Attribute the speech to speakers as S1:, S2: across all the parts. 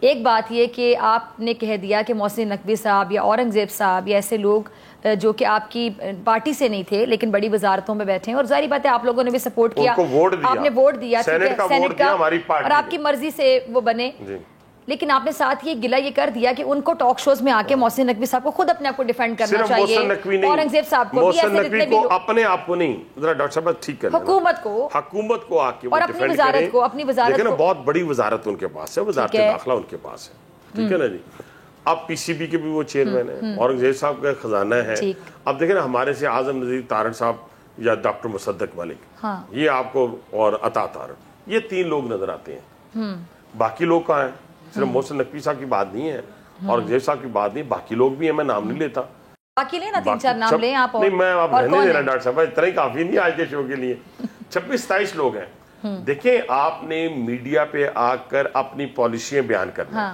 S1: एक बात ये कि आपने कह दिया कि मोहसिन नकवी साहब या औरंगजेब साहब या ऐसे लोग जो कि आपकी पार्टी से नहीं थे लेकिन बड़ी वजारतों में बैठे हैं, और जाहिर बात है आप लोगों ने भी सपोर्ट किया, आपने वोट दिया,
S2: सेनेट का
S1: और आपकी मर्जी से वो बने, लेकिन आपने साथ ये गिला ये कर दिया कि उनको टॉक शोज में आके मोहसिन नकवी साहब को खुद अपने आप को डिफेंड करना चाहिए, औरंगजेब साहब को भी,
S2: ऐसे अपने आप को नहीं, जरा डॉक्टर साहब ठीक कर,
S1: हुकूमत को
S2: आके
S1: और अपनी वजारत को,
S2: बहुत बड़ी वजारत उनके पास है, वजारत दाखिला उनके पास है, ठीक है ना जी। अब पीसीबी के भी वो चेयरमैन है, औरंगजेब साहब का खजाना है। अब देखें ना, हमारे से आजम नजीर तारड़ साहब या डॉक्टर मुसद्दक मलिक, ये आपको, और अता तारड़, ये 3 लोग नजर आते हैं। बाकी लोग कहाँ हैं? सिर्फ मोहसिन नकवी साहब की बात नहीं है, औरंगजेब साहब की बात नहीं, बाकी लोग भी हैं, मैं नाम नहीं लेता।
S1: बाकी लेना 3-4 नाम लें आप।
S2: नहीं, मैं आप रहने देना डॉक्टर साहब, इतना ही काफी नहीं आज के शो के लिए। 26-27 लोग हैं। देखें, आपने मीडिया पे आकर अपनी पॉलिसियां बयान करना।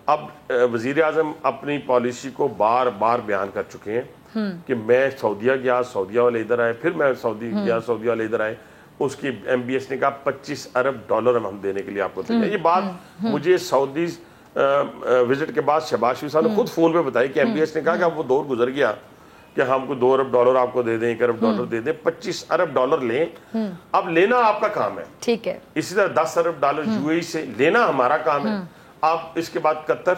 S2: अब वजीर आजम अपनी पॉलिसी को बार बार बयान कर चुके हैं कि मैं सऊदीया गया, सऊदीया वाले इधर आए, फिर मैं सऊदी गया, सऊदीया वाले इधर आए। उसकी एमबीएस ने कहा $25 अरब हम देने के लिए आपको तैयार। ये बात मुझे सऊदी विजिट के बाद शहबाज शरीफ साहब ने खुद फोन पे बताई कि एमबीएस ने कहा कि अब वो दौर गुजर गया कि हमको $2 अरब आपको दे दें, $1 अरब दे दें, $25 अरब लें। अब लेना आपका काम है, ठीक है। इसी तरह $10 अरब यूएई से लेना हमारा काम है। अब इसके बाद कतर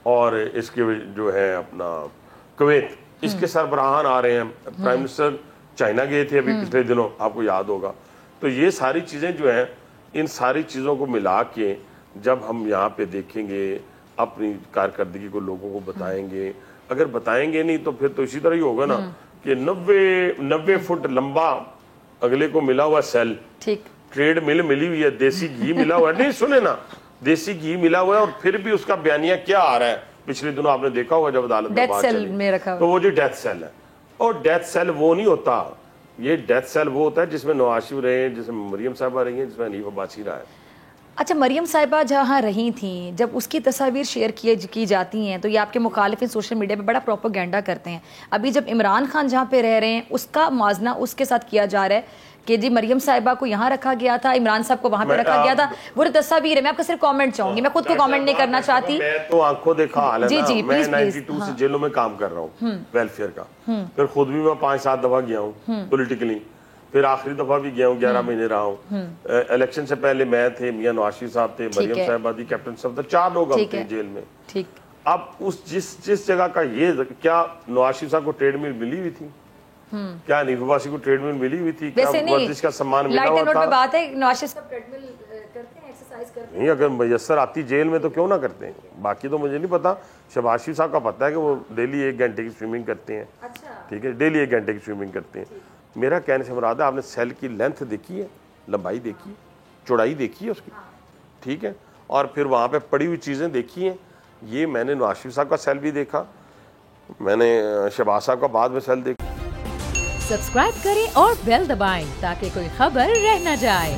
S2: और इसके जो है अपना कुवैत, इसके सरबराहान आ रहे हैं। प्राइम मिनिस्टर चाइना गए थे अभी पिछले दिनों, आपको याद होगा। तो ये सारी चीजें जो हैं, इन सारी चीजों को मिला के जब हम यहाँ पे देखेंगे, अपनी कारकर्दगी को लोगों को बताएंगे। अगर बताएंगे नहीं तो फिर तो इसी तरह ही होगा ना कि 90 फुट लंबा अगले को मिला हुआ सेल, ठीक, ट्रेड मिल मिली हुई है, देसी घी मिला हुआ है, नहीं सुने ना, देसी घी मिला हुआ है, और फिर भी उसका बयानिया क्या आ रहा है। पिछले दिनों आपने देखा होगा जब अदालत में बात चली, तो वो जो डेथ सेल है, और डेथ सेल वो नहीं होता, ये डेथ सेल वो होता है जिसमें नवाज शरीफ रहे हैं, जिसमें मरियम साहिबा रही हैं, जिसमें हनीफ अब्बासी रहा है।
S1: अच्छा, मरियम साहिबा जहाँ रही थी, जब उसकी तस्वीर शेयर की जाती हैं तो ये आपके मुखालिफिन सोशल मीडिया पे बड़ा प्रोपेगेंडा करते हैं। अभी जब इमरान खान जहाँ पे रह रहे हैं, उसका मुआजना उसके साथ किया जा रहा है कि जी मरियम साहिबा को यहाँ रखा गया था, इमरान साहब को वहाँ पे रखा गया था, वो तस्वीर है। मैं आपका सिर्फ कमेंट चाहूंगी, मैं खुद को कमेंट नहीं करना चाहती।
S2: मैं तो आंखों देखा हाल है ना, मैं 92 से जेलों में काम कर रहा हूँ वेलफेयर का, फिर खुद भी मैं 5-7 दफा गया हूँ पॉलिटिकली, फिर आखिरी दफा भी गया हूँ, 11 महीने रहा हूँ। इलेक्शन से पहले मैं थे, मियां नवाज शरीफ साहब थे, मरियम साहिबा थी, कैप्टन साहब थे, 4 लोग हम थे जेल में। ठीक, अब उस जिस जगह का ये, क्या नवाज शरीफ साहब को ट्रेड मिल मिली हुई थी? क्या हनीफ अब्बासी को ट्रेडमिल मिली हुई थी? क्या वर्जिश का सम्मान मिला हुआ था?
S1: बात है, नवाज शरीफ साहब ट्रेडमिल करते हैं, एक्सरसाइज करते हैं।
S2: नहीं, अगर मैसर आती जेल में तो क्यों ना करते हैं। बाकी तो मुझे नहीं पता, शहबाज शरीफ साहब का पता है कि वो डेली 1 घंटे की स्विमिंग करते हैं। अच्छा, ठीक है, डेली 1 घंटे की स्विमिंग करते हैं। मेरा कहने से मुराद है, आपने सेल की लेंथ देखी है, लंबाई देखी है, चौड़ाई देखी है उसकी, ठीक है, और फिर वहाँ पे पड़ी हुई चीज़ें देखी हैं। ये मैंने नवाज शरीफ साहब का सेल भी देखा, मैंने शहबाज साहब का बाद में सेल देखा।
S3: सब्सक्राइब करें और बेल दबाएं ताकि कोई खबर रह न जाए।